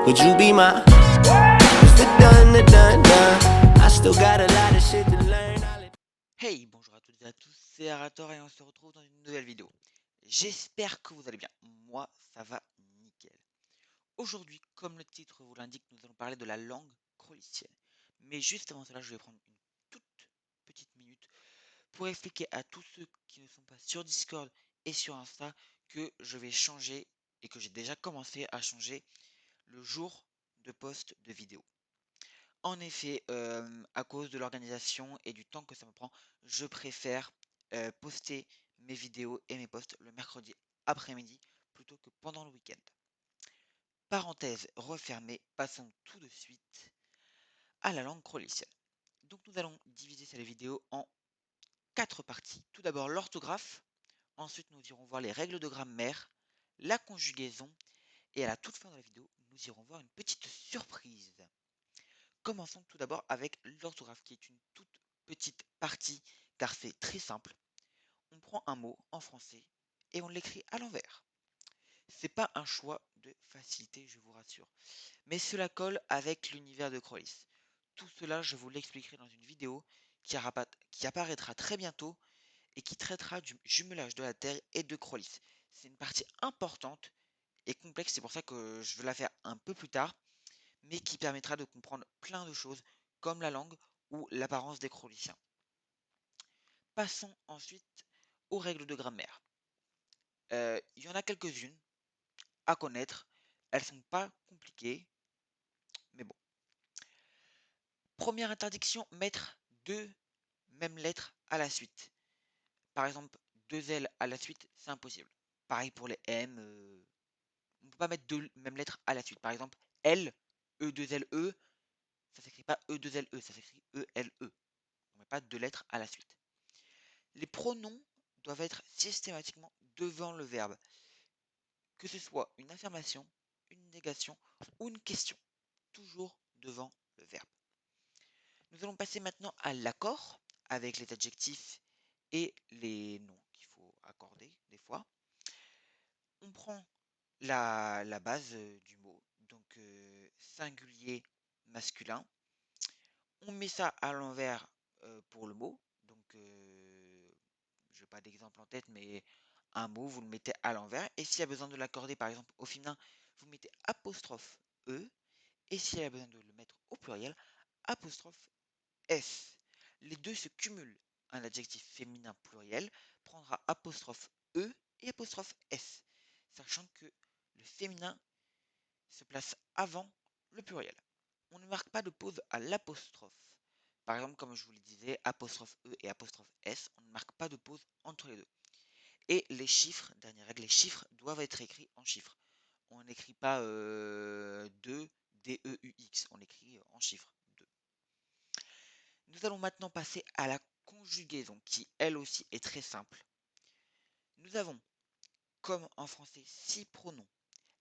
Would you be my Mr. Done, the done, done? I still got a lot of shit to learn. Hey, bonjour à toutes et à tous, c'est Arator et on se retrouve dans une nouvelle vidéo. J'espère que vous allez bien. Moi, ça va nickel. Aujourd'hui, comme le titre vous l'indique, nous allons parler de la langue crolicienne. Mais juste avant cela, je vais prendre une toute petite minute pour expliquer à tous ceux qui ne sont pas sur Discord et sur Insta que je vais changer et que j'ai déjà commencé à changer le jour de post de vidéo. En effet, à cause de l'organisation et du temps que ça me prend, je préfère poster mes vidéos et mes posts le mercredi après-midi plutôt que pendant le week-end. Parenthèse refermée, passons tout de suite à la langue crolicienne. Donc nous allons diviser cette vidéo en 4 parties. Tout d'abord l'orthographe, ensuite nous irons voir les règles de grammaire, la conjugaison, et à la toute fin de la vidéo, nous irons voir une petite surprise. Commençons tout d'abord avec l'orthographe qui est une toute petite partie car c'est très simple. On prend un mot en français et on l'écrit à l'envers. C'est pas un choix de facilité, je vous rassure, mais cela colle avec l'univers de Crollis. Tout cela, je vous l'expliquerai dans une vidéo qui apparaîtra très bientôt et qui traitera du jumelage de la Terre et de Crollis. C'est une partie importante et complexe, c'est pour ça que je veux la faire un peu plus tard, mais qui permettra de comprendre plein de choses comme la langue ou l'apparence des Croliciens. Passons ensuite aux règles de grammaire. Il y en a quelques-unes à connaître. Elles sont pas compliquées, mais bon. Première interdiction, mettre deux mêmes lettres à la suite. Par exemple, deux L à la suite, c'est impossible. Pareil pour les M. On ne peut pas mettre deux mêmes lettres à la suite. Par exemple, L, E2LE, ça s'écrit pas E2LE, ça s'écrit ELE. On met pas deux lettres à la suite. Les pronoms doivent être systématiquement devant le verbe, que ce soit une affirmation, une négation ou une question, toujours devant le verbe. Nous allons passer maintenant à l'accord avec les adjectifs et les noms qu'il faut accorder des fois. On prend la base du mot, donc singulier masculin. On met ça à l'envers pour le mot, donc je n'ai pas d'exemple en tête, mais un mot, vous le mettez à l'envers. Et s'il y a besoin de l'accorder, par exemple, au féminin, vous mettez apostrophe E. Et s'il y a besoin de le mettre au pluriel, apostrophe S. Les deux se cumulent. Un adjectif féminin pluriel prendra apostrophe E et apostrophe S, sachant que le féminin se place avant le pluriel. On ne marque pas de pause à l'apostrophe. Par exemple, comme je vous le disais, apostrophe E et apostrophe S, on ne marque pas de pause entre les deux. Et les chiffres, dernière règle, les chiffres doivent être écrits en chiffres. On n'écrit pas 2, D-E-U-X, on écrit en chiffres 2. Nous allons maintenant passer à la conjugaison, qui elle aussi est très simple. Nous avons, comme en français, 6 pronoms.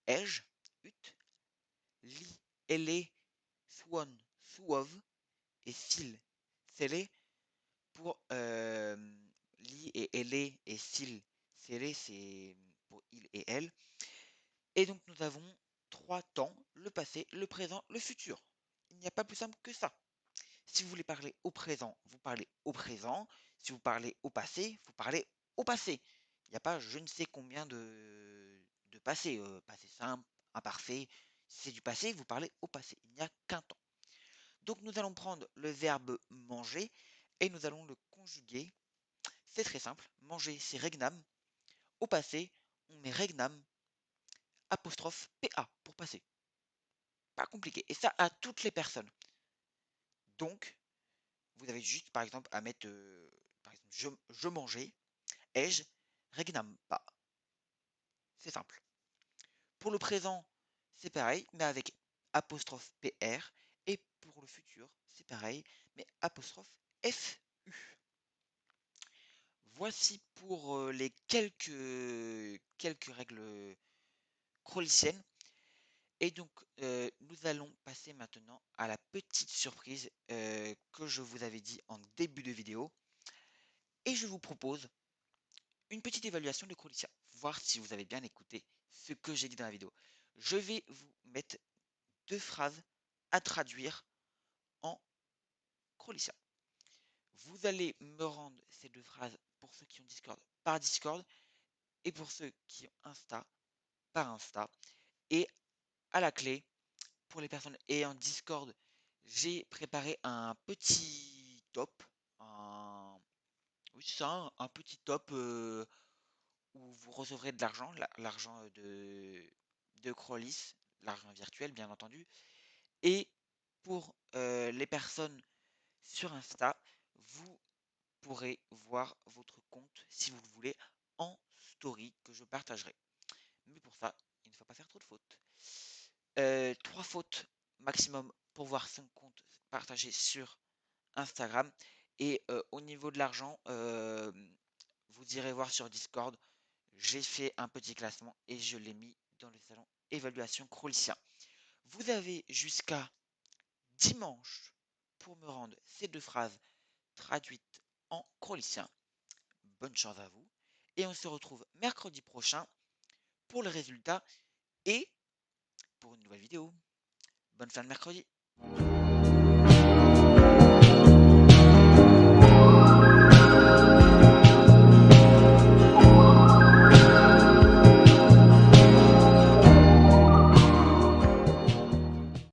Ai-je, ut, li, elle, suon, suov, et sil, cele. Pour li et elle et sil, cele, c'est pour il et elle. Et donc nous avons 3 temps, le passé, le présent, le futur. Il n'y a pas plus simple que ça. Si vous voulez parler au présent, vous parlez au présent. Si vous parlez au passé, vous parlez au passé. Il n'y a pas je ne sais combien de passé. Passé simple, imparfait. Si c'est du passé, vous parlez au passé. Il n'y a qu'un temps. Donc nous allons prendre le verbe manger et nous allons le conjuguer. C'est très simple. Manger, c'est regnam. Au passé, on met regnam apostrophe PA pour passer. Pas compliqué. Et ça à toutes les personnes. Donc, vous avez juste par exemple à mettre par exemple je mangeais, ai-je, regnam pas. C'est simple. Pour le présent, c'est pareil, mais avec apostrophe PR. Et pour le futur, c'est pareil, mais apostrophe FU. Voici pour les quelques règles croliciennes. Et donc, nous allons passer maintenant à la petite surprise que je vous avais dit en début de vidéo. Et je vous propose une petite évaluation de Crolicia, voir si vous avez bien écouté ce que j'ai dit dans la vidéo. Je vais vous mettre 2 phrases à traduire en crollicien. Vous allez me rendre ces 2 phrases pour ceux qui ont Discord par Discord et pour ceux qui ont Insta par Insta. Et à la clé, pour les personnes ayant Discord, j'ai préparé un petit top, un oui c'est ça, un petit top, où vous recevrez de l'argent, l'argent, de Crollis, l'argent virtuel bien entendu. Et pour, les personnes sur Insta, vous pourrez voir votre compte, si vous le voulez, en story que je partagerai. Mais pour ça, il ne faut pas faire trop de fautes. 3 fautes maximum pour voir son compte partagé sur Instagram. Et au niveau de l'argent, vous irez voir sur Discord. J'ai fait un petit classement et je l'ai mis dans le salon évaluation Crollicien. Vous avez jusqu'à dimanche pour me rendre ces 2 phrases traduites en Crollicien. Bonne chance à vous et on se retrouve mercredi prochain pour le résultat et pour une nouvelle vidéo. Bonne fin de mercredi.